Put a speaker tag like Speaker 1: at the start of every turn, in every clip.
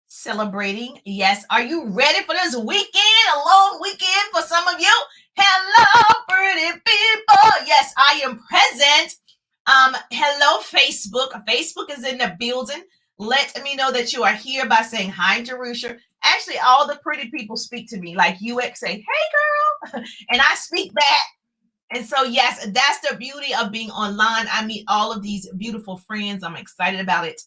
Speaker 1: celebrating. Yes. Are you ready for this weekend? A long weekend for some of you? Hello, pretty people. Yes, I am present. Hello, Facebook. Facebook is in the building. Let me know that you are here by saying hi, Jerusha. Actually, all the pretty people speak to me. Like UX say, hey girl. And I speak back. And so, yes, that's the beauty of being online. I meet all of these beautiful friends. I'm excited about it.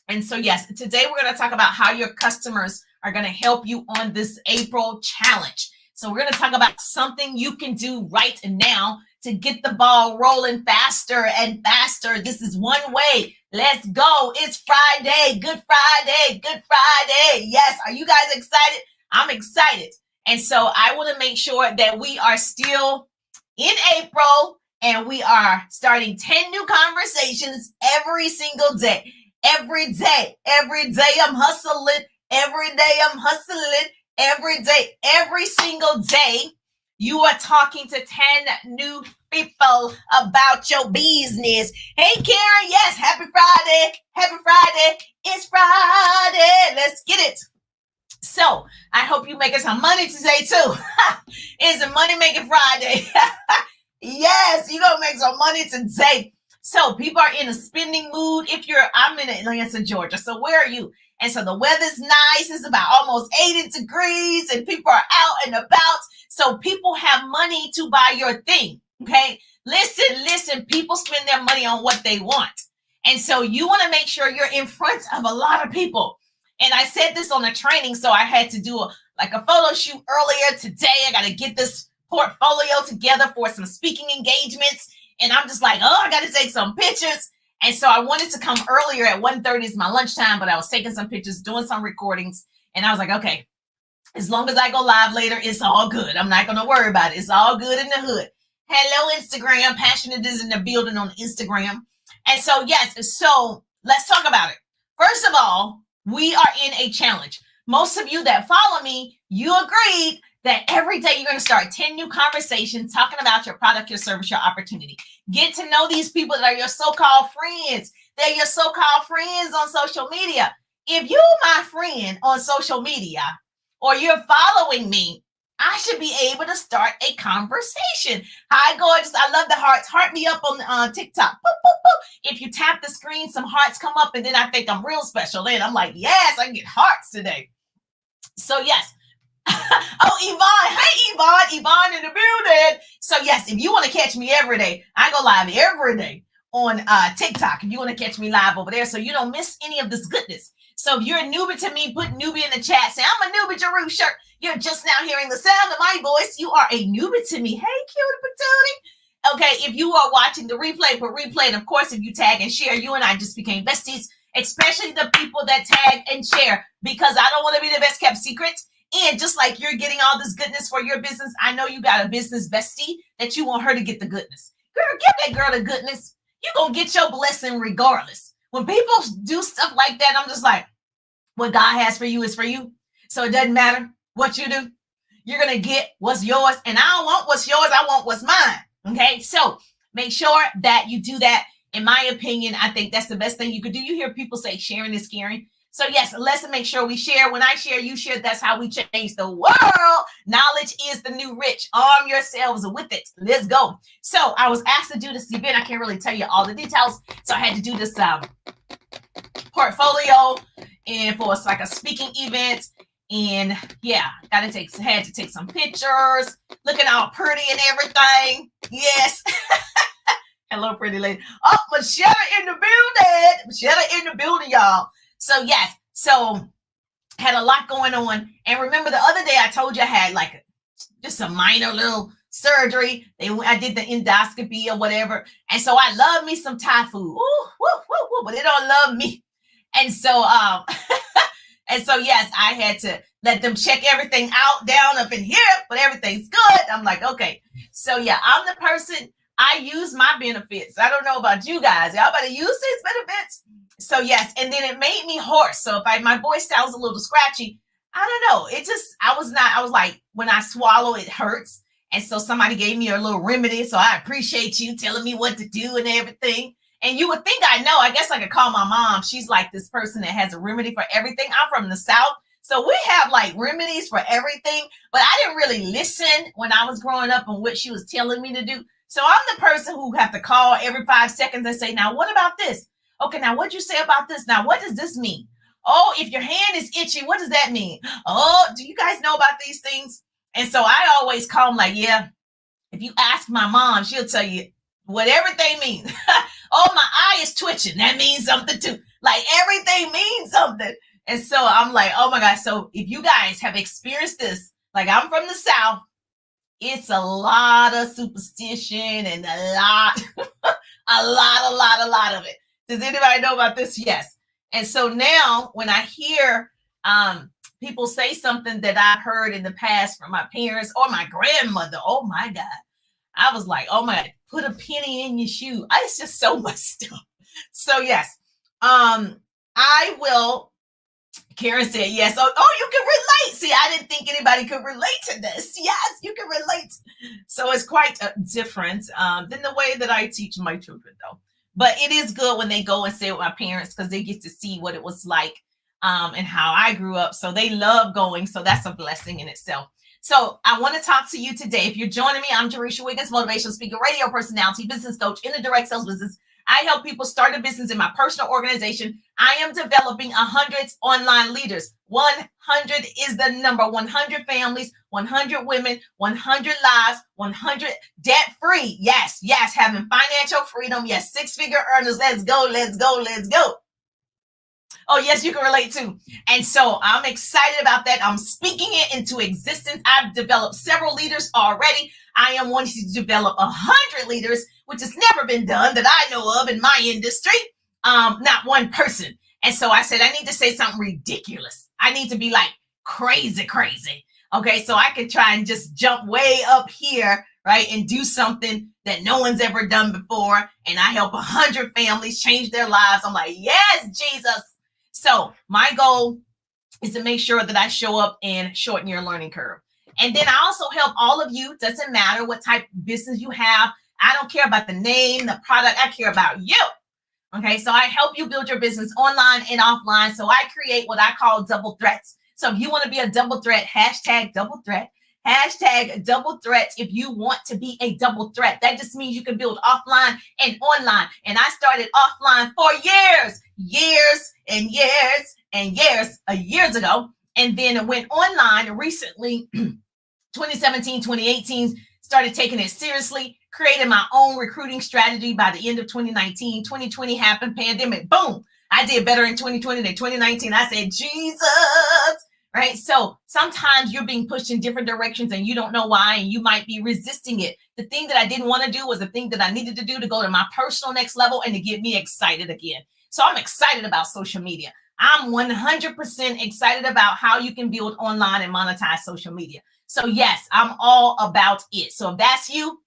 Speaker 1: And so, yes, today we're going to talk about how your customers are going to help you on this April challenge. So we're going to talk about something you can do right now to get the ball rolling faster and faster. This is one way. Let's go. It's Friday. Good Friday. Good Friday. Yes. Are you guys excited? I'm excited. And so I want to make sure that we are still in April and we are starting 10 new conversations every single day. Every day I'm hustling. Every day I'm hustling. Every single day, you are talking to 10 new people about your business. Hey, Karen, yes, happy Friday. Happy Friday. It's Friday. Let's get it. So I hope you making some money today too. It's a money making Friday. Yes, you're gonna make some money today. So people are in a spending mood. I'm in Atlanta, Georgia. So where are you? And so the weather's nice. It's about almost 80 degrees and people are out and about. So people have money to buy your thing. Okay. Listen, people spend their money on what they want. And so you want to make sure you're in front of a lot of people. And I said this on the training, so I had to do a photo shoot earlier today. I got to get this portfolio together for some speaking engagements. And I'm just like, I got to take some pictures. And so I wanted to come earlier at 1:30 is my lunchtime, but I was taking some pictures, doing some recordings. And I was like, okay, as long as I go live later, it's all good. I'm not going to worry about it. It's all good in the hood. Hello, Instagram. Passionate is in the building on Instagram. And so, yes, so let's talk about it. First of all, we are in a challenge. Most of you that follow me, you agreed that every day you're going to start 10 new conversations talking about your product, your service, your opportunity. Get to know these people that are your so-called friends. They're your so-called friends on social media. If you're my friend on social media or you're following me, I should be able to start a conversation. Hi, gorgeous. I love the hearts. Heart me up on TikTok. Boop, boop, boop. If you tap the screen, some hearts come up, and then I think I'm real special. Then I'm like, yes, I get hearts today. So, yes. Oh, Yvonne. Hey, Yvonne. Yvonne in the building. So, yes, if you want to catch me every day, I go live every day on TikTok. If you want to catch me live over there so you don't miss any of this goodness. So if you're a newbie to me, put newbie in the chat. Say, I'm a newbie, Jerusha. You're just now hearing the sound of my voice. You are a newbie to me. Hey, cutie patootie. Okay, if you are watching the replay, put replay. And of course, if you tag and share, you and I just became besties, especially the people that tag and share, because I don't want to be the best kept secret. And just like you're getting all this goodness for your business, I know you got a business bestie that you want her to get the goodness. Girl, give that girl the goodness. You're going to get your blessing regardless. When people do stuff like that, I'm just like, what God has for you is for you. So it doesn't matter what you do. You're going to get what's yours. And I don't want what's yours. I want what's mine. Okay. So make sure that you do that. In my opinion, I think that's the best thing you could do. You hear people say sharing is caring. So yes, let's make sure we share. When I share, you share. That's how we change the world. Knowledge is the new rich. Arm yourselves with it. Let's go. So I was asked to do this event. I can't really tell you all the details. So I had to do this portfolio and for it's like a speaking event. And yeah, had to take some pictures, looking all pretty and everything. Yes. Hello, pretty lady. Oh, Michelle in the building. Michelle in the building, y'all. So yes, so had a lot going on. And remember the other day I told you I had like just a minor little surgery. I did the endoscopy or whatever. And so I love me some Thai food. Ooh, woo, woo, woo, but they don't love me. And so and so yes, I had to let them check everything out down up in here, but everything's good. I'm like, okay. So yeah, I'm the person, I use my benefits. I don't know about you guys. Y'all better use these benefits. So yes, and then it made me hoarse. So if my voice sounds a little scratchy, I don't know. I was like, when I swallow, it hurts. And so somebody gave me a little remedy. So I appreciate you telling me what to do and everything. And you would think I know. I guess I could call my mom. She's like this person that has a remedy for everything. I'm from the South. So we have like remedies for everything. But I didn't really listen when I was growing up on what she was telling me to do. So I'm the person who have to call every 5 seconds and say, now, what about this? Okay, now what'd you say about this? Now, what does this mean? Oh, if your hand is itchy, what does that mean? Oh, do you guys know about these things? And so I always call them like, yeah, if you ask my mom, she'll tell you what everything means. Oh, my eye is twitching. That means something too. Like everything means something. And so I'm like, oh my gosh. So if you guys have experienced this, like I'm from the South, it's a lot of superstition and a lot of it. Does anybody know about this? Yes. And so now when I hear people say something that I've heard in the past from my parents or my grandmother, oh my God, I was like, oh my God, put a penny in your shoe. It's just so much stuff. So yes, I will. Karen said yes. Oh, you can relate. See, I didn't think anybody could relate to this. Yes, you can relate. So it's quite different than the way that I teach my children, though. But it is good when they go and stay with my parents because they get to see what it was like and how I grew up. So they love going. So that's a blessing in itself. So I want to talk to you today. If you're joining me, I'm Jerisha Wiggins, motivational speaker, radio personality, business coach in the direct sales business. I help people start a business in my personal organization. I am developing 100 online leaders. 100 is the number. 100 families, 100 women, 100 lives, 100 debt-free. Yes, having financial freedom. Yes, six-figure earners. Let's go. Oh, yes, you can relate too. And so I'm excited about that. I'm speaking it into existence. I've developed several leaders already. I am wanting to develop 100 leaders, which has never been done that I know of in my industry. Not one person. And so I said, I need to say something ridiculous. I need to be like crazy. Okay, so I could try and just jump way up here, right, and do something that no one's ever done before. And I help 100 families change their lives. I'm like, yes, Jesus. So my goal is to make sure that I show up and shorten your learning curve. And then I also help all of you. Doesn't matter what type of business you have. I don't care about the name, the product. I care about you. Okay, so I help you build your business online and offline. So I create what I call double threats. So if you want to be a double threat, hashtag double threat. Hashtag double threat if you want to be a double threat. That just means you can build offline and online. And I started offline for years ago. And then it went online recently, 2017, 2018, started taking it seriously, created my own recruiting strategy by the end of 2019. 2020 happened, pandemic, boom. I did better in 2020 than 2019. I said, Jesus. Right. So sometimes you're being pushed in different directions and you don't know why, and you might be resisting it. The thing that I didn't want to do was the thing that I needed to do to go to my personal next level and to get me excited again. So I'm excited about social media. I'm 100% excited about how you can build online and monetize social media. So yes, I'm all about it. So if that's you,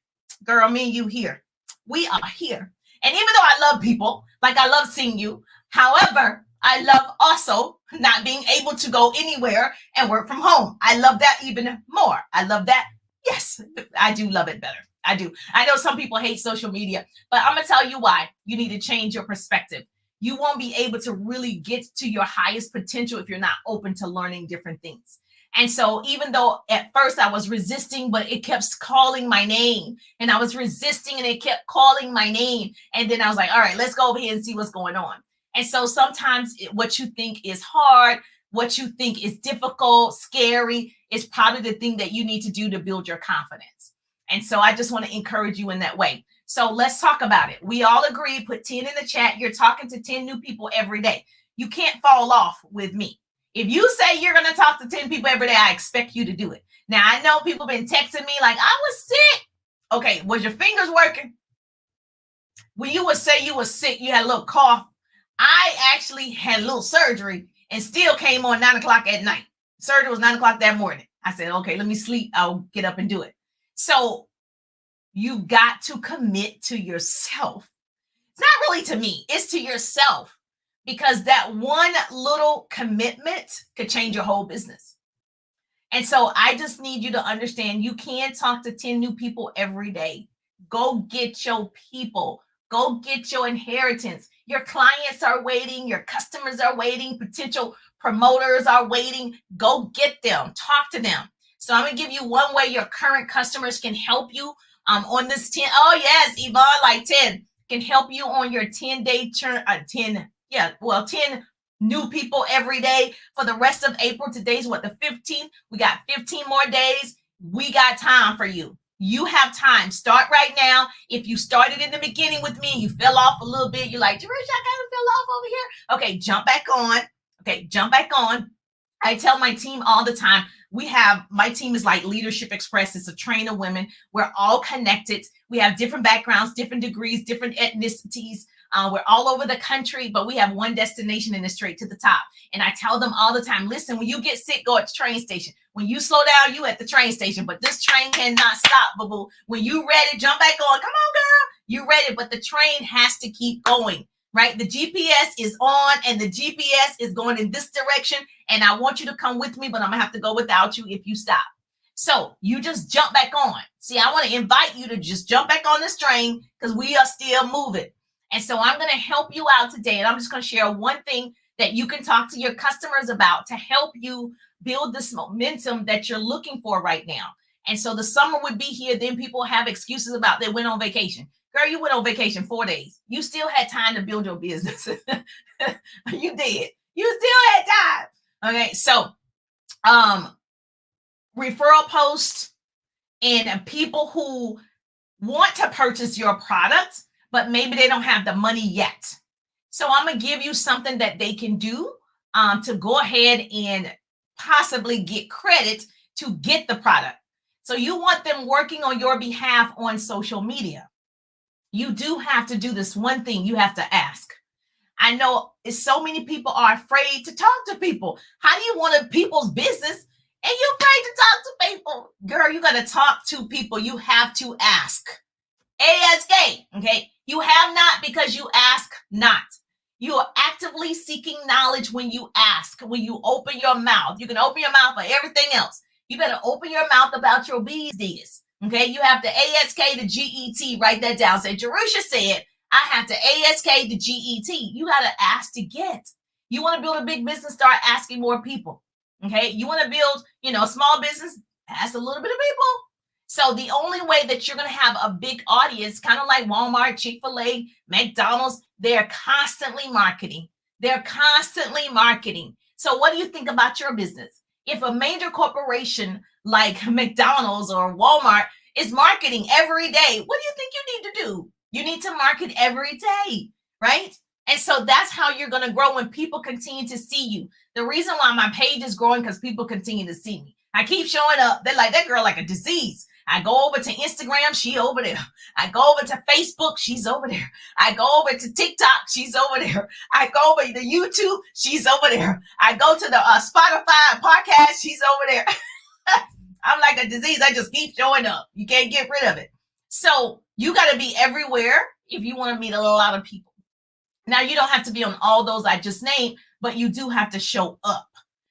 Speaker 1: girl, me and you here, we are here. And even though I love people, like I love seeing you, however, I love also not being able to go anywhere and work from home. I love that even more. I love that. Yes, I do love it better. I do. I know some people hate social media, but I'm going to tell you why. You need to change your perspective. You won't be able to really get to your highest potential if you're not open to learning different things. And so even though at first I was resisting, but it kept calling my name, and I was resisting and it kept calling my name. And then I was like, all right, let's go over here and see what's going on. And so sometimes what you think is hard, what you think is difficult, scary, is probably the thing that you need to do to build your confidence. And so I just want to encourage you in that way. So let's talk about it. We all agree, put 10 in the chat. You're talking to 10 new people every day. You can't fall off with me. If you say you're going to talk to 10 people every day, I expect you to do it. Now, I know people have been texting me like, I was sick. Okay, was your fingers working? When you would say you were sick, you had a little cough. I actually had a little surgery and still came on 9 o'clock at night. Surgery was 9 o'clock that morning. I said, okay, let me sleep. I'll get up and do it. So you got to commit to yourself. It's not really to me. It's to yourself, because that one little commitment could change your whole business. And so I just need you to understand you can talk to 10 new people every day. Go get your people. Go get your inheritance. Your clients are waiting. Your customers are waiting. Potential promoters are waiting. Go get them. Talk to them. So I'm going to give you one way your current customers can help you on this 10. Oh, yes, Yvonne, like 10 can help you on your 10-day churn. 10 new people every day for the rest of April. Today's what, the 15th? We got 15 more days. We got time for you. You have time. Start right now. If you started in the beginning with me, you fell off a little bit. You're like, Jerusha, I kind of fell off over here. Okay, jump back on. I tell my team all the time, my team is like Leadership Express. It's a train of women. We're all connected. We have different backgrounds, different degrees, different ethnicities. We're all over the country, but we have one destination and it's straight to the top. And I tell them all the time, listen, when you get sick, go at the train station. When you slow down, you at the train station. But this train cannot stop, boo-boo. When you ready, jump back on. Come on, girl. You ready, but the train has to keep going, right? The GPS is on and the GPS is going in this direction. And I want you to come with me, but I'm going to have to go without you if you stop. So you just jump back on. See, I want to invite you to just jump back on this train because we are still moving. And so I'm going to help you out today. And I'm just going to share one thing that you can talk to your customers about to help you build this momentum that you're looking for right now. And so the summer would be here. Then people have excuses about they went on vacation. Girl, you went on vacation 4 days. You still had time to build your business. You did. You still had time. Okay. So referral posts and people who want to purchase your product, but maybe they don't have the money yet. So I'm going to give you something that they can do to go ahead and possibly get credit to get the product. So you want them working on your behalf on social media. You do have to do this one thing. You have to ask. I know so many people are afraid to talk to people. How do you want people's business and you're afraid to talk to people? Girl, you got to talk to people. You have to ask. ASK, okay? You have not because you ask not. You are actively seeking knowledge when you ask, when you open your mouth. You can open your mouth for everything else. You better open your mouth about your business, okay? You have to ASK to GET. Write that down. Say, Jerusha said, I have to ASK to GET. You got to ask to get. You want to build a big business, start asking more people, okay? You want to build, a small business, ask a little bit of people. So the only way that you're going to have a big audience, kind of like Walmart, Chick-fil-A, McDonald's, they're constantly marketing. So what do you think about your business? If a major corporation like McDonald's or Walmart is marketing every day, what do you think you need to do? You need to market every day, right? And so that's how you're going to grow when people continue to see you. The reason why my page is growing because people continue to see me. I keep showing up. They're like, that girl like a disease. I go over to Instagram, she over there. I go over to Facebook, she's over there. I go over to TikTok, she's over there. I go over to YouTube, she's over there. I go to the Spotify podcast, she's over there. I'm like a disease. I just keep showing up. You can't get rid of it. So you got to be everywhere if you want to meet a lot of people. Now, you don't have to be on all those I just named, but you do have to show up.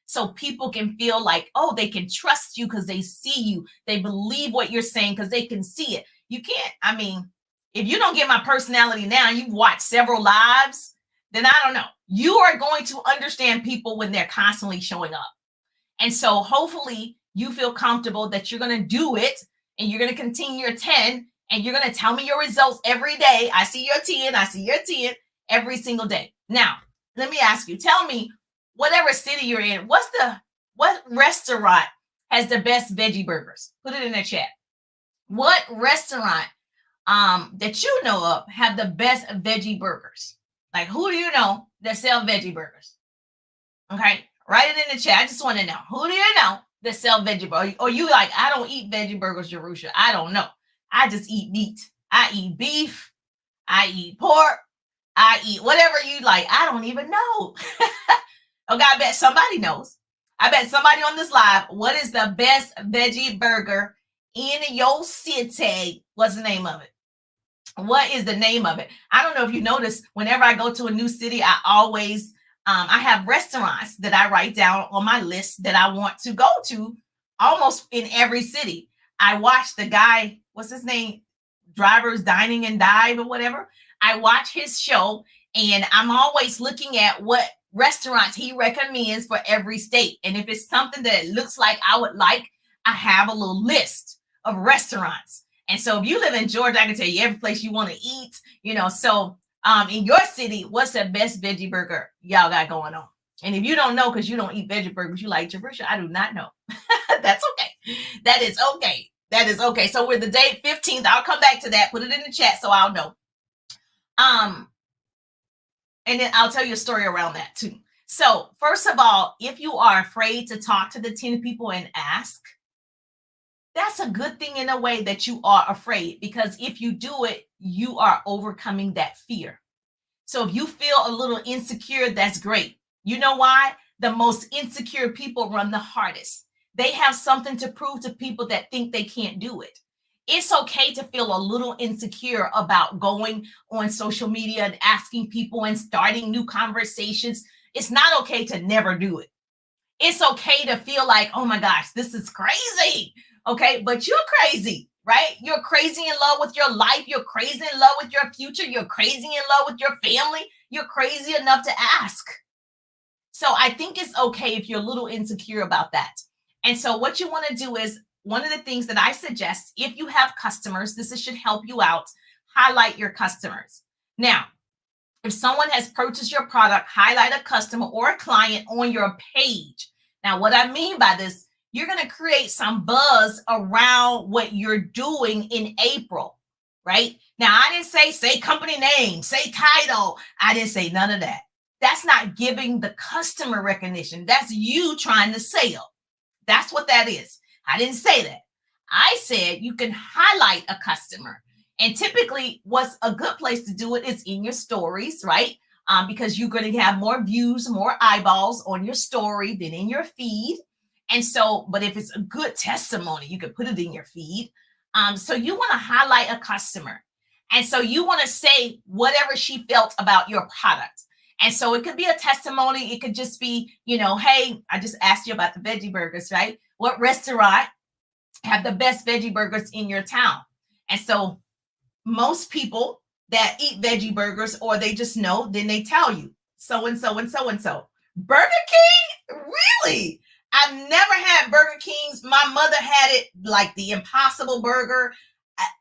Speaker 1: So people can feel like, oh, they can trust you because they see you. They believe what you're saying because they can see it. You can't, if you don't get my personality now, you've watched several lives, then I don't know. You are going to understand people when they're constantly showing up. And so hopefully you feel comfortable that you're going to do it and you're going to continue your 10 and you're going to tell me your results every day. I see your 10, every single day. Now, let me ask you, tell me, whatever city you're in, what restaurant has the best veggie burgers? Put it in the chat. What restaurant that you know of have the best veggie burgers? Like, who do you know that sell veggie burgers? Okay, write it in the chat. I just want to know, who do you know that sell veggie burgers? Or you like, I don't eat veggie burgers, Jerusha. I don't know. I just eat meat. I eat beef. I eat pork. I eat whatever you like. I don't even know. Okay, I bet somebody knows. I bet somebody on this live, what is the best veggie burger in your city? What's the name of it? What is the name of it? I don't know if you notice, whenever I go to a new city, I always, I have restaurants that I write down on my list that I want to go to almost in every city. I watch the guy, what's his name? Drivers Dining and Dive or whatever. I watch his show, and I'm always looking at what restaurants he recommends for every state. And if it's something that looks like I would like, I have a little list of restaurants. And so if you live in Georgia, I can tell you every place you want to eat, So in your city, what's the best veggie burger y'all got going on? And if you don't know because you don't eat veggie burgers, you like, Jerusha, I do not know. That's okay. That is okay. That is okay. So we're the date 15th. I'll come back to that. Put it in the chat so I'll know. And then I'll tell you a story around that too. So first of all, if you are afraid to talk to the 10 people and ask, that's a good thing in a way that you are afraid, because if you do it, you are overcoming that fear. So if you feel a little insecure, that's great. You know why? The most insecure people run the hardest. They have something to prove to people that think they can't do it. It's okay to feel a little insecure about going on social media and asking people and starting new conversations. It's not okay to never do it. It's okay to feel like, oh my gosh, this is crazy. Okay, but you're crazy, right? You're crazy in love with your life. You're crazy in love with your future. You're crazy in love with your family. You're crazy enough to ask. So I think it's okay if you're a little insecure about that. And so what you want to do is, one of the things that I suggest, if you have customers, this should help you out, highlight your customers. Now, if someone has purchased your product, highlight a customer or a client on your page. Now, what I mean by this, you're going to create some buzz around what you're doing in April, right? Now, I didn't say company name, say title. I didn't say none of that. That's not giving the customer recognition. That's you trying to sell. That's what that is. I didn't say that. I said you can highlight a customer. And typically what's a good place to do it is in your stories, right? Because you're going to have more views, more eyeballs on your story than in your feed. And so, but if it's a good testimony, you can put it in your feed. So you want to highlight a customer. And so you want to say whatever she felt about your product. And so it could be a testimony. It could just be, hey, I just asked you about the veggie burgers, right? What restaurant have the best veggie burgers in your town? And so most people that eat veggie burgers, or they just know, then they tell you so and so and so and so. Burger King? Really? I've never had Burger King's. My mother had it, like the Impossible Burger.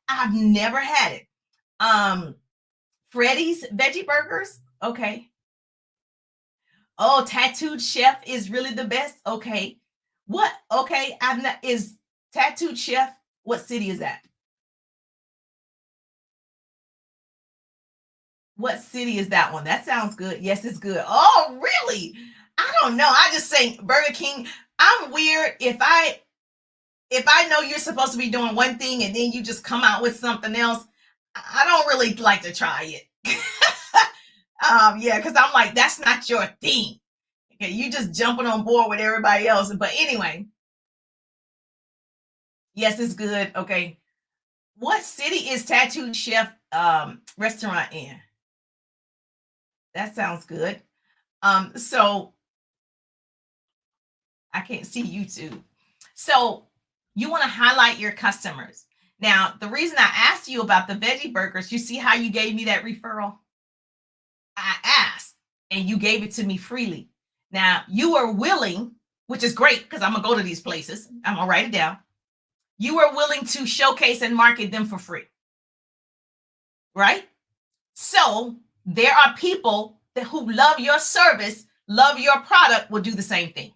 Speaker 1: I've never had it. Freddy's veggie burgers? Okay. Oh, Tattooed Chef is really the best? Okay. What? Okay. Is Tattooed Chef, what city is that? What city is that one? That sounds good. Yes, it's good. Oh, really? I don't know. I just think Burger King. I'm weird. If I know you're supposed to be doing one thing and then you just come out with something else, I don't really like to try it. Yeah, because I'm like, that's not your thing. Okay, you just jumping on board with everybody else. But anyway, yes, it's good. Okay. What city is Tattooed Chef restaurant in? That sounds good. So I can't see YouTube. So you want to highlight your customers. Now, the reason I asked you about the veggie burgers, you see how you gave me that referral? I asked and you gave it to me freely. Now, you were willing, which is great because I'm going to go to these places. I'm going to write it down. You were willing to showcase and market them for free, right? So there are people who love your service, love your product, will do the same thing.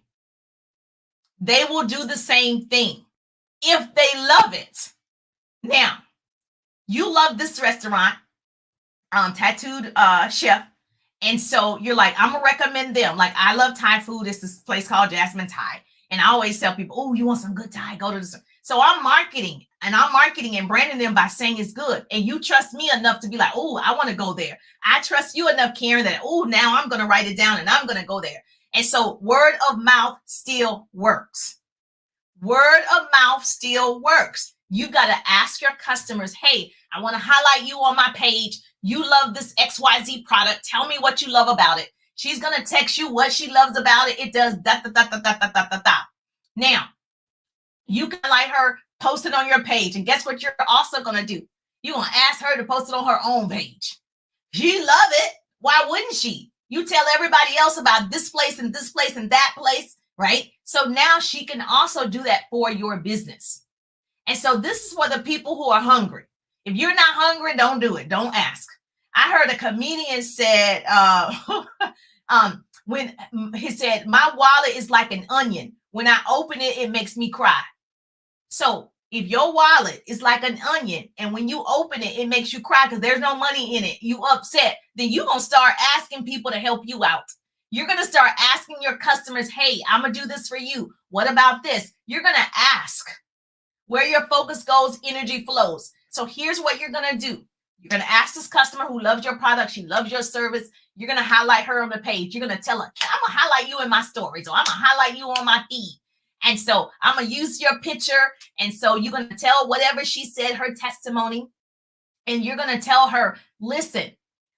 Speaker 1: They will do the same thing if they love it. Now, you love this restaurant, Tattooed Chef. And so you're like, I'm going to recommend them. Like, I love Thai food. It's this place called Jasmine Thai. And I always tell people, oh, you want some good Thai? Go to this. So I'm marketing and branding them by saying it's good. And you trust me enough to be like, oh, I want to go there. I trust you enough, Karen, that, oh, now I'm going to write it down and I'm going to go there. And so word of mouth still works. Word of mouth still works. You got to ask your customers, hey, I want to highlight you on my page. You love this XYZ product. Tell me what you love about it. She's going to text you what she loves about it. It does da, da, da, da, da, da, da, da, da. Now, you can like her, post it on your page. And guess what you're also going to do? You're going to ask her to post it on her own page. She love it. Why wouldn't she? You tell everybody else about this place and this place and that place, right? So now she can also do that for your business. And so this is for the people who are hungry. If you're not hungry, don't do it. Don't ask. I heard a comedian said, when he said, my wallet is like an onion. When I open it, it makes me cry. So if your wallet is like an onion and when you open it, it makes you cry because there's no money in it, you upset, then you're going to start asking people to help you out. You're going to start asking your customers, hey, I'm going to do this for you. What about this? You're going to ask. Where your focus goes, energy flows. So here's what you're going to do. You're going to ask this customer who loves your product, she loves your service. You're going to highlight her on the page. You're going to tell her, I'm going to highlight you in my stories, or I'm going to highlight you on my feed. And so I'm going to use your picture. And so you're going to tell whatever she said, her testimony. And you're going to tell her, listen,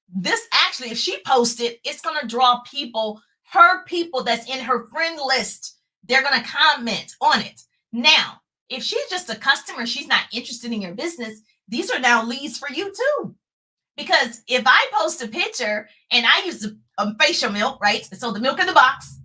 Speaker 1: this actually, if she posted, it's going to draw people, her people that's in her friend list. They're going to comment on it. Now, if she's just a customer, she's not interested in your business, these are now leads for you too. Because if I post a picture and I use a facial milk, right? So the milk in the box,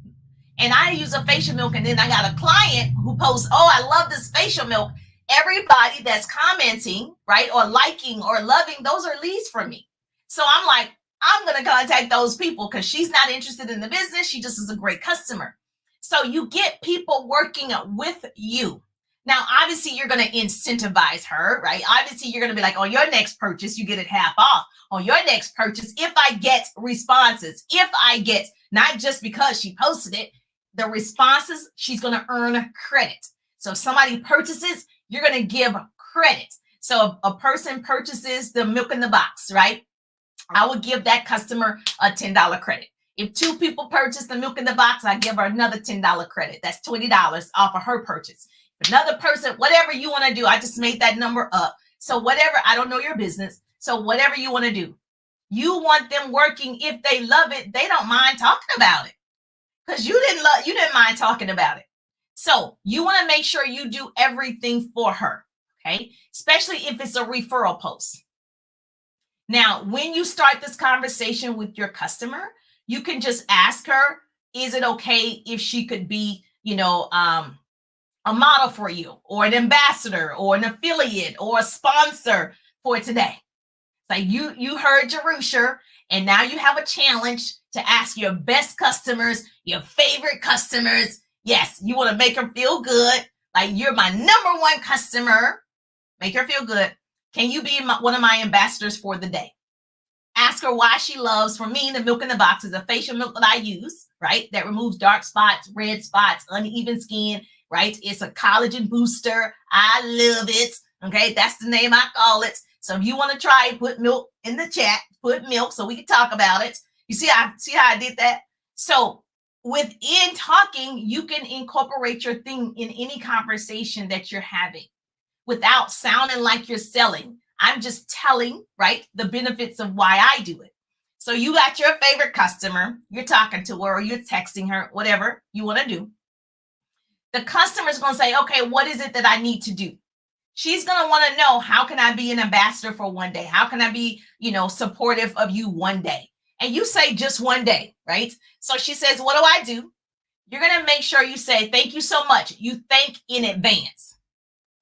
Speaker 1: and I use a facial milk, and then I got a client who posts, oh, I love this facial milk. Everybody that's commenting, right, or liking or loving, those are leads for me. So I'm like, I'm going to contact those people because she's not interested in the business. She just is a great customer. So you get people working with you. Now, obviously, you're going to incentivize her, right? Obviously, you're going to be like, on your next purchase, you get it half off. On your next purchase, if I get responses, if I get, not just because she posted it, the responses, she's going to earn credit. So if somebody purchases, you're going to give credit. So if a person purchases the milk in the box, right? I would give that customer a $10 credit. If 2 people purchase the milk in the box, I give her another $10 credit. That's $20 off of her purchase. Another person, whatever you want to do, I just made that number up. So whatever, I don't know your business. So whatever you want to do, you want them working. If they love it, they don't mind talking about it because you didn't mind talking about it. So you want to make sure you do everything for her. Okay. Especially if it's a referral post. Now, when you start this conversation with your customer, you can just ask her, is it okay if she could be, a model for you, or an ambassador, or an affiliate, or a sponsor for today? Like you heard Jerusha, and now you have a challenge to ask your best customers, your favorite customers. Yes, you want to make her feel good. Like, you're my number one customer. Make her feel good. Can you be one of my ambassadors for the day? Ask her why she loves, for me, the milk in the box is a facial milk that I use, right? That removes dark spots, red spots, uneven skin, right? It's a collagen booster. I love it. Okay, that's the name I call it. So if you want to try it, put milk in the chat, put milk so we can talk about it. You see how I did that? So within talking, you can incorporate your thing in any conversation that you're having without sounding like you're selling. I'm just telling, right, the benefits of why I do it. So you got your favorite customer, you're talking to her, or you're texting her, whatever you want to do. The customer's going to say, okay, what is it that I need to do? She's going to want to know, how can I be an ambassador for one day? How can I be, supportive of you one day? And you say just one day, right? So she says, what do I do? You're going to make sure you say, thank you so much. You thank in advance.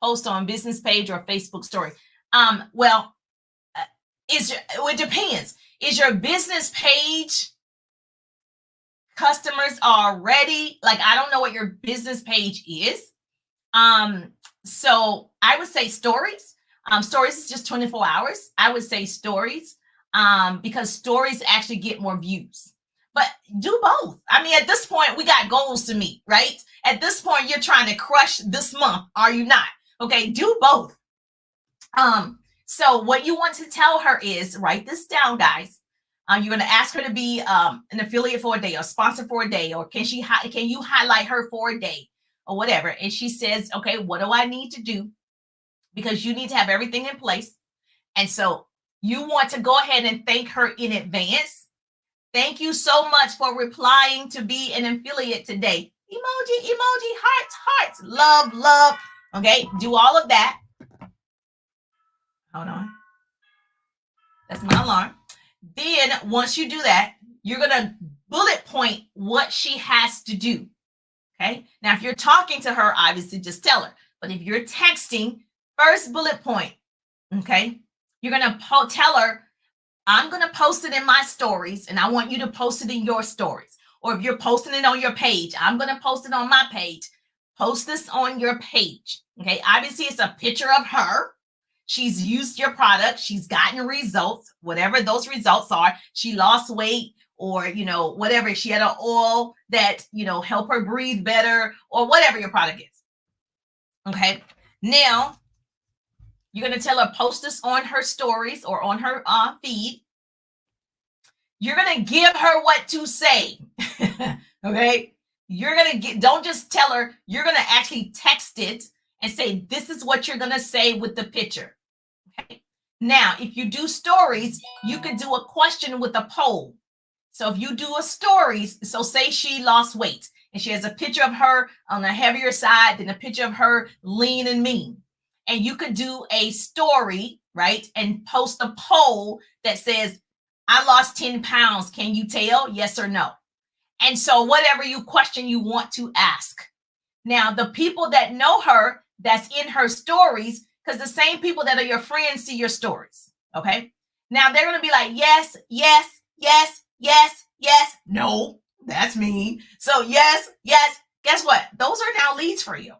Speaker 1: Post on business page or Facebook story. It depends. Is your business page customers already? Like, I don't know what your business page is. So I would say stories. Stories is just 24 hours. I would say stories, because stories actually get more views. But do both. I mean, at this point, we got goals to meet, right? At this point, you're trying to crush this month. Are you not? Okay, do both. So what you want to tell her is, write this down, guys. You're going to ask her to be an affiliate for a day, or sponsor for a day, or can you highlight her for a day, or whatever. And she says, okay, what do I need to do? Because you need to have everything in place. And so you want to go ahead and thank her in advance. Thank you so much for replying to be an affiliate today. Emoji, hearts, love. Okay, do all of that. Hold on. That's my alarm. Then once you do that, you're going to bullet point what she has to do. Okay. Now, if you're talking to her, obviously just tell her. But if you're texting, first bullet point, okay, you're going to tell her, I'm going to post it in my stories and I want you to post it in your stories. Or if you're posting it on your page, I'm going to post it on my page. Post this on your page. Okay. Obviously, it's a picture of her. She's used your product. She's gotten results, whatever those results are. She lost weight or, whatever. She had an oil that, help her breathe better or whatever your product is. Okay. Now, you're going to tell her post this on her stories or on her feed. You're going to give her what to say. Okay. You're going to don't just tell her, you're going to actually text it and say, this is what you're going to say with the picture. Okay. Now, if you do stories, you could do a question with a poll. So if you do a stories, so say she lost weight and she has a picture of her on the heavier side than a picture of her lean and mean. And you could do a story, right? And post a poll that says, I lost 10 pounds. Can you tell? Yes or no? And so whatever question you want to ask. Now, the people that know her, that's in her stories, because the same people that are your friends see your stories. Okay. Now they're going to be like, yes, yes, yes, yes, yes. No, that's me. So yes, yes. Guess what? Those are now leads for you.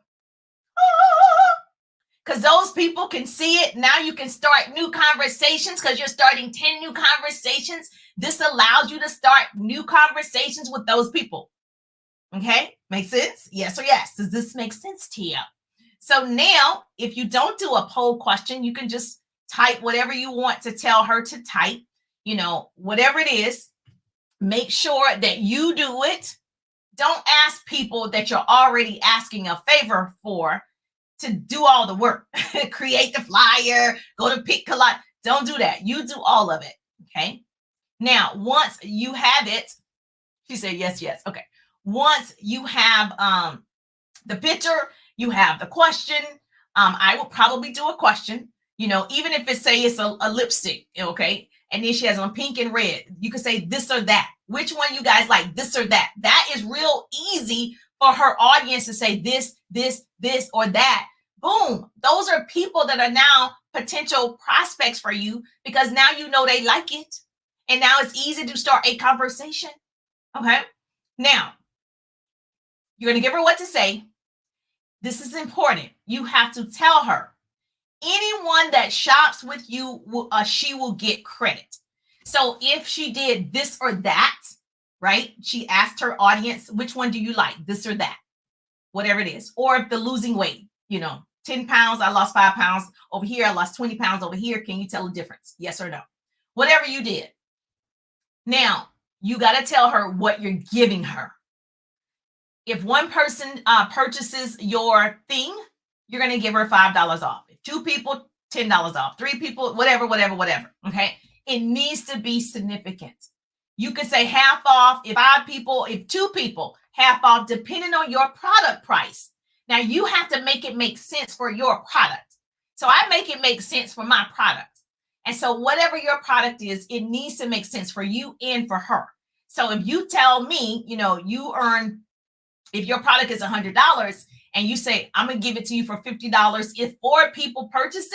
Speaker 1: Because those people can see it. Now you can start new conversations because you're starting 10 new conversations. This allows you to start new conversations with those people. Okay. Make sense? Yes or yes. Does this make sense to you? So now, if you don't do a poll question, you can just type whatever you want to tell her to type, whatever it is. Make sure that you do it. Don't ask people that you're already asking a favor for to do all the work. Create the flyer, go to pick collage. Don't do that. You do all of it. Okay. Now, once you have it, she said, yes, yes. Okay. Once you have the picture, you have the question. I will probably do a question, even if it say it's a lipstick. Okay. And then she has on pink and red. You can say this or that. Which one you guys like, this or that? That is real easy for her audience to say this, this, this, or that. Boom. Those are people that are now potential prospects for you because now you know they like it. And now it's easy to start a conversation. Okay. Now, you're going to give her what to say. This is important. You have to tell her. Anyone that shops with you, she will get credit. So if she did this or that, right? She asked her audience, which one do you like? This or that? Whatever it is. Or if the losing weight, 10 pounds, I lost 5 pounds over here. I lost 20 pounds over here. Can you tell the difference? Yes or no? Whatever you did. Now, you got to tell her what you're giving her. If one person purchases your thing, you're going to give her $5 off. If 2 people, $10 off. 3 people, whatever. Okay. It needs to be significant. You could say half off. If 5 people, if 2 people, half off, depending on your product price. Now you have to make it make sense for your product. So I make it make sense for my product. And so whatever your product is, it needs to make sense for you and for her. So if you tell me, you earn, if your product is $100 and you say, I'm going to give it to you for $50. If 4 people purchases,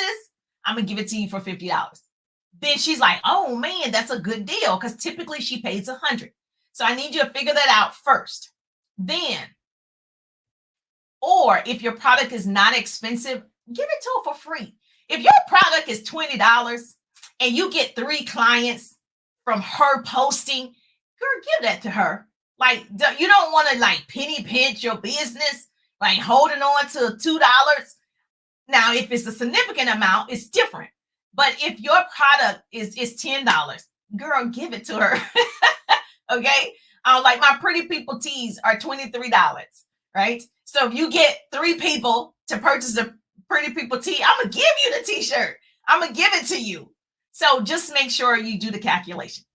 Speaker 1: I'm going to give it to you for $50. Then she's like, oh man, that's a good deal. Because typically she pays $100. So I need you to figure that out first. Then, or if your product is not expensive, give it to her for free. If your product is $20 and you get 3 clients from her posting, girl, give that to her. Like, you don't want to penny pinch your business, holding on to $2. Now, if it's a significant amount, it's different. But if your product is $10, girl, give it to her. Okay. Like my Pretty People tees are $23, right? So if you get 3 people to purchase a Pretty People tee, I'm going to give you the t-shirt. I'm going to give it to you. So just make sure you do the calculation.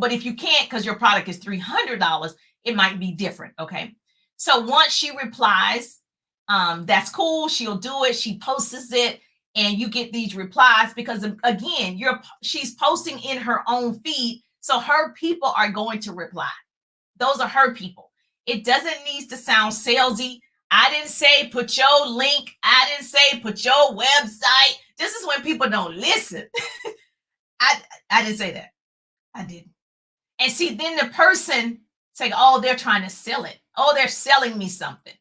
Speaker 1: But if you can't, because your product is $300, it might be different. Okay. So once she replies, that's cool. She'll do it. She posts it. and you get these replies because again, she's posting in her own feed, so her people are going to reply. Those are her people. It doesn't need to sound salesy. I didn't say put your link. I didn't say put your website. This is when people don't listen. I didn't say that. I didn't. And see, then the person say, oh, they're trying to sell it. Oh, they're selling me something.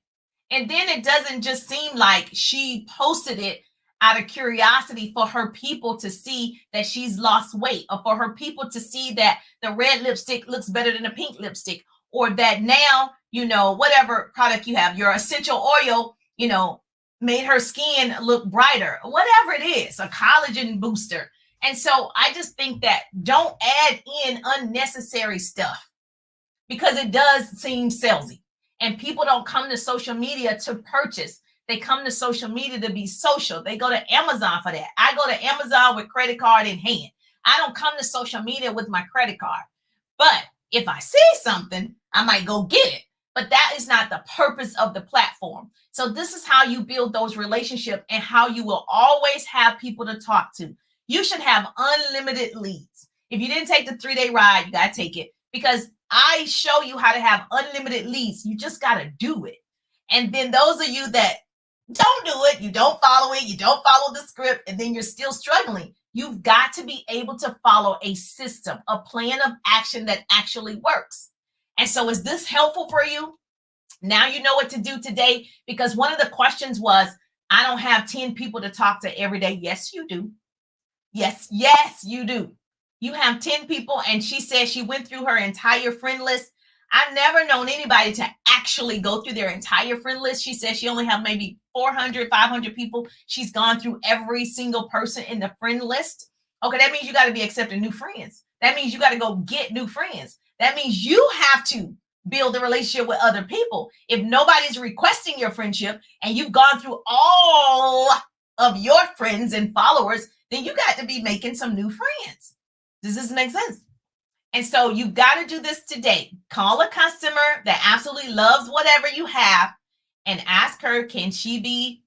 Speaker 1: And then it doesn't just seem like she posted it out of curiosity for her people to see that she's lost weight, or for her people to see that the red lipstick looks better than the pink lipstick, or that now, whatever product you have, your essential oil, made her skin look brighter, whatever it is, a collagen booster. And so I just think that don't add in unnecessary stuff, because it does seem salesy. And people don't come to social media to purchase. They come to social media to be social. They go to Amazon for that. I go to Amazon with credit card in hand. I don't come to social media with my credit card. But if I see something, I might go get it. But that is not the purpose of the platform. So this is how you build those relationships and how you will always have people to talk to. You should have unlimited leads. If you didn't take the 3-day ride, you got to take it, because I show you how to have unlimited leads. You just got to do it. And then those of you that don't do it, you don't follow it, you don't follow the script, and then you're still struggling. You've got to be able to follow a system, a plan of action that actually works. And so is this helpful for you? Now you know what to do today, because one of the questions was, I don't have 10 people to talk to every day. Yes, you do. Yes, you do. You have 10 people, and she said she went through her entire friend list. I've never known anybody to actually go through their entire friend list. She said she only have maybe 400, 500 people. She's gone through every single person in the friend list. Okay, that means you got to be accepting new friends. That means you got to go get new friends. That means you have to build a relationship with other people. If nobody's requesting your friendship and you've gone through all of your friends and followers, then you got to be making some new friends. Does this make sense? And so you've got to do this today. Call a customer that absolutely loves whatever you have and ask her, can she be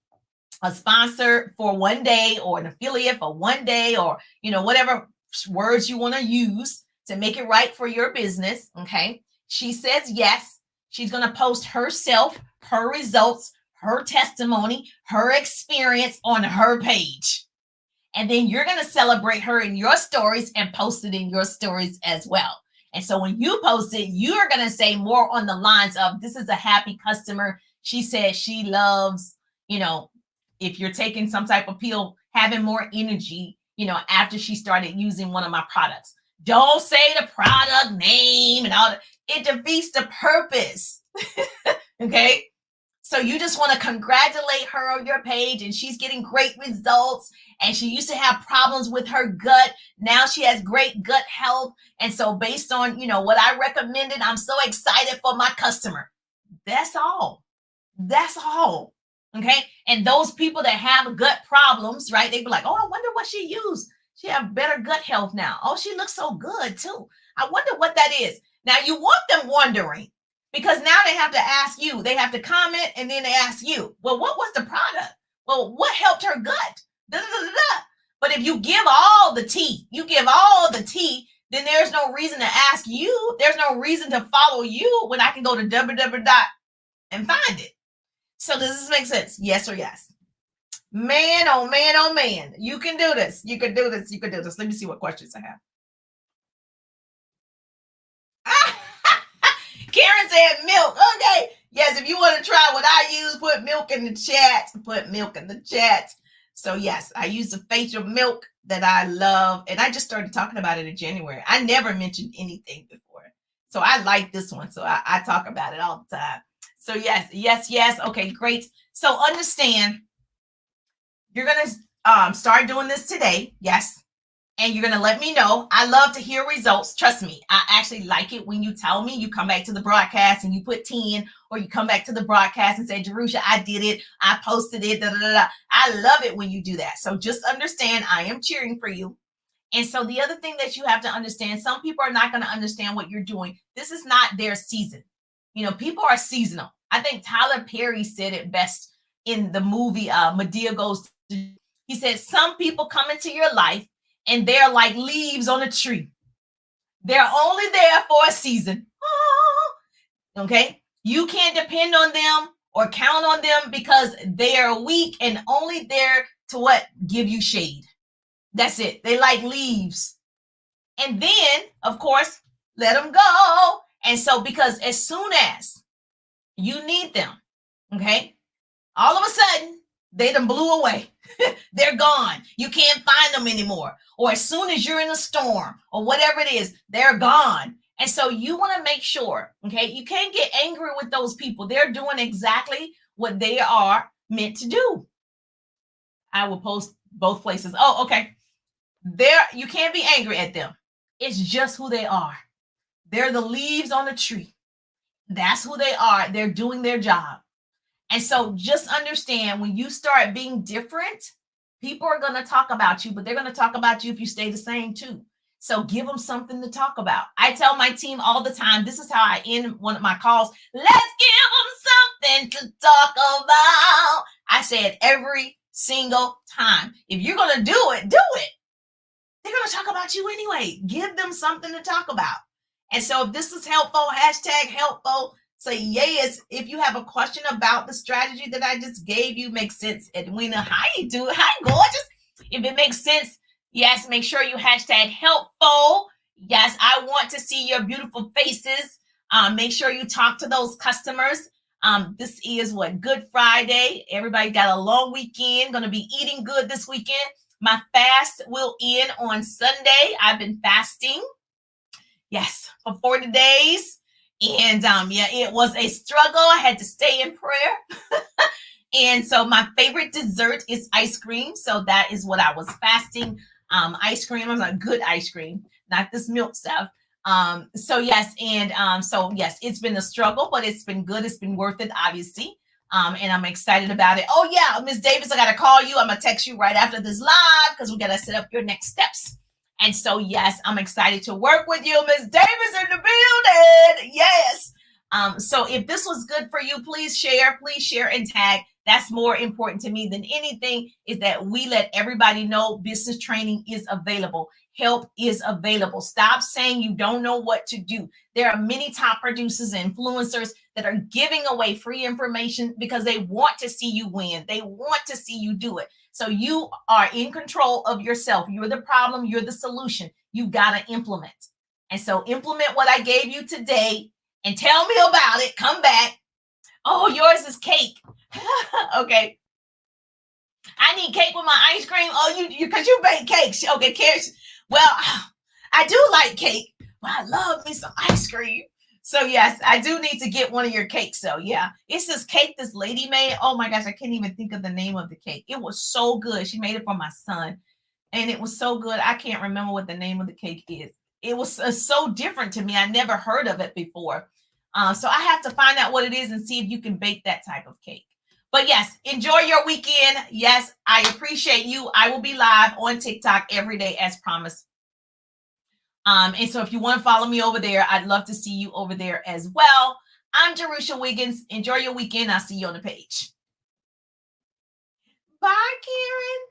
Speaker 1: a sponsor for one day, or an affiliate for one day, or, whatever words you want to use to make it right for your business. Okay. She says yes. She's going to post herself, her results, her testimony, her experience on her page. And then you're going to celebrate her in your stories and post it in your stories as well. And so when you post it, you're going to say more on the lines of, this is a happy customer. She said she loves, if you're taking some type of pill, having more energy, after she started using one of my products. Don't say the product name and all that. It defeats the purpose. Okay. So you just want to congratulate her on your page, and she's getting great results. And she used to have problems with her gut. Now she has great gut health. And so based on, what I recommended, I'm so excited for my customer. That's all. That's all. Okay. And those people that have gut problems, right? They be like, oh, I wonder what she used. She have better gut health now. Oh, she looks so good too. I wonder what that is. Now you want them wondering, because now they have to ask you. They have to comment, and then they ask you, well, what was the product? Well, what helped her gut? Da, da, da, da. But if you give all the tea, then there's no reason to ask you. There's no reason to follow you when I can go to www. and find it. So does this make sense? Yes or yes? Man, oh man, oh man. You can do this. You can do this. You can do this. Let me see what questions I have. Karen said milk. Okay. Yes, if you want to try what I use, put milk in the chat. Put milk in the chat. So yes, I use the facial milk that I love. And I just started talking about it in January. I never mentioned anything before. So I like this one. So I talk about it all the time. So yes. Okay, great. So understand, you're going to start doing this today. Yes. And you're going to let me know. I love to hear results. Trust me. I actually like it when you tell me. You come back to the broadcast and you put 10, or you come back to the broadcast and say, Jerusha, I did it. I posted it. Da, da, da, da. I love it when you do that. So just understand, I am cheering for you. And so the other thing that you have to understand, some people are not going to understand what you're doing. This is not their season. People are seasonal. I think Tyler Perry said it best in the movie Madea Goes to. He said, some people come into your life and they're like leaves on a tree. They're only there for a season. Okay. You can't depend on them or count on them because they are weak and only there to what? Give you shade. That's it. They like leaves. And then, of course, let them go. And so, because as soon as you need them, okay, all of a sudden, they done blew away. They're gone. You can't find them anymore. Or as soon as you're in a storm or whatever it is, they're gone. And so you want to make sure, okay, you can't get angry with those people. They're doing exactly what they are meant to do. I will post both places. Oh, okay. You can't be angry at them. It's just who they are. They're the leaves on the tree. That's who they are. They're doing their job. And so just understand, when you start being different, people are going to talk about you, but they're going to talk about you if you stay the same too. So give them something to talk about. I tell my team all the time, this is how I end one of my calls. Let's give them something to talk about. I say it every single time. If you're going to do it, do it. They're going to talk about you anyway. Give them something to talk about. And so if this is helpful, #helpful, say yes. If you have a question about the strategy that I just gave you, makes sense. Edwina, how you do it? Hi, gorgeous. If it makes sense, yes, make sure you #helpful. Yes, I want to see your beautiful faces. Make sure you talk to those customers. This is what, Good Friday. Everybody got a long weekend. Going to be eating good this weekend. My fast will end on Sunday. I've been fasting. Yes, for 40 days. And it was a struggle. I had to stay in prayer. And so my favorite dessert is ice cream. So that is what I was fasting. Ice cream. I was like, good ice cream, not this milk stuff. So yes, it's been a struggle, but it's been good. It's been worth it, obviously. And I'm excited about it. Oh yeah, Ms. Davis, I got to call you. I'm going to text you right after this live because we got to set up your next steps. And so, yes, I'm excited to work with you. Ms. Davis in the building. Yes. So if this was good for you, please share and tag. That's more important to me than anything, is that we let everybody know business training is available. Help is available. Stop saying you don't know what to do. There are many top producers and influencers that are giving away free information because they want to see you win. They want to see you do it. So you are in control of yourself. You're the problem. You're the solution. You got to implement. And so implement what I gave you today and tell me about it. Come back. Oh, yours is cake. Okay. I need cake with my ice cream. Oh, because you bake cakes. Okay, Carrie. Well, I do like cake, but I love me some ice cream. So yes, I do need to get one of your cakes. So yeah, it's this cake this lady made. Oh my gosh, I can't even think of the name of the cake. It was so good. She made it for my son, and it was so good. I can't remember what the name of the cake is. It was so different to me. I never heard of it before. So I have to find out what it is and see if you can bake that type of cake. But yes, enjoy your weekend. Yes, I appreciate you. I will be live on TikTok every day as promised. And so if you want to follow me over there, I'd love to see you over there as well. I'm Jerusha Wiggins. Enjoy your weekend. I'll see you on the page. Bye, Karen.